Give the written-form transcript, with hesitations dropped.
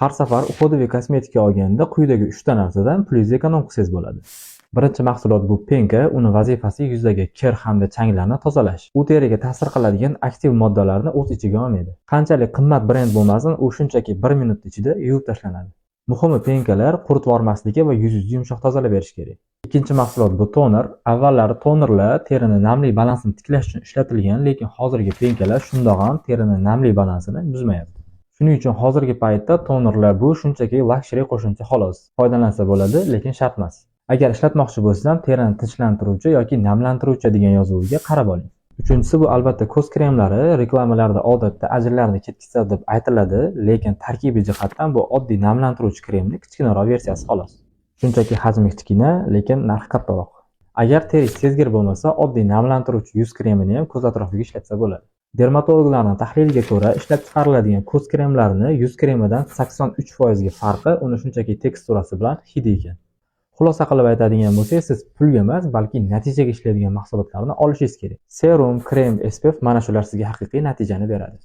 Har safar ufodaviy kosmetika olganda quyidagi 3 ta narsadan plyus ekonom qilsangiz bo'ladi. Birinchi mahsulot bu penka, uni vazifasi yuzdagi kir hamda changlarni tozalash. U teriga ta'sir qiladigan aktiv moddalarni o'z ichiga olmaydi. Qanchalik qimmat brend bo'lmasin, u shunchaki 1 minut ichida yuvib tashlanadi. Muhimi penkalar quritib yormasligi va yuzingizni yumshoq tozalab berish kerak. Ikkinchi mahsulot bu toner. Avvallari tonerlar terini namlik balansini tiklash uchun ishlatilgan, lekin hozirgi penkalar shundoq ham terini namlik balansini buzmayapti. Shuning uchun hozirgi paytda tonerlar bu shunchaki luxury qo'shimcha xolos. Foydalansa bo'ladi, lekin shart emas. Agar ishlatmoqchi bo'lsam, terini tinchlantiruvchi yoki namlantiruvchi degan yozuviga qarab oling. Uchinchisi bu albatta ko'z kremlari. Reklamalarda odatda ajinlarni ketkazadi deb aytiladi, lekin tarkibiy jihatdan bu oddiy namlantiruvchi kremning kichkinaroq versiyasi xolos. Shunchaki hajmi kichkina, lekin narxi kattaroq. Agar teringiz sezgir bo'lmasa, oddiy namlantiruvchi yuz kremini ham ko'z atrofiga ishlatsa bo'ladi. Dermatologlarning tahliliga ko'ra, ishlab chiqariladigan ko'z kremlarini yuz kremidan 83% ga farqi uni shunchaki teksturasi bilan hidi ekan. Xulosa qilib aytadigan bo'lsak, siz pulga emas, balki natijaga ishlaydigan mahsulotlarni olishingiz kerak. Serum, krem, SPF mana shular sizga haqiqiy natijani beradi.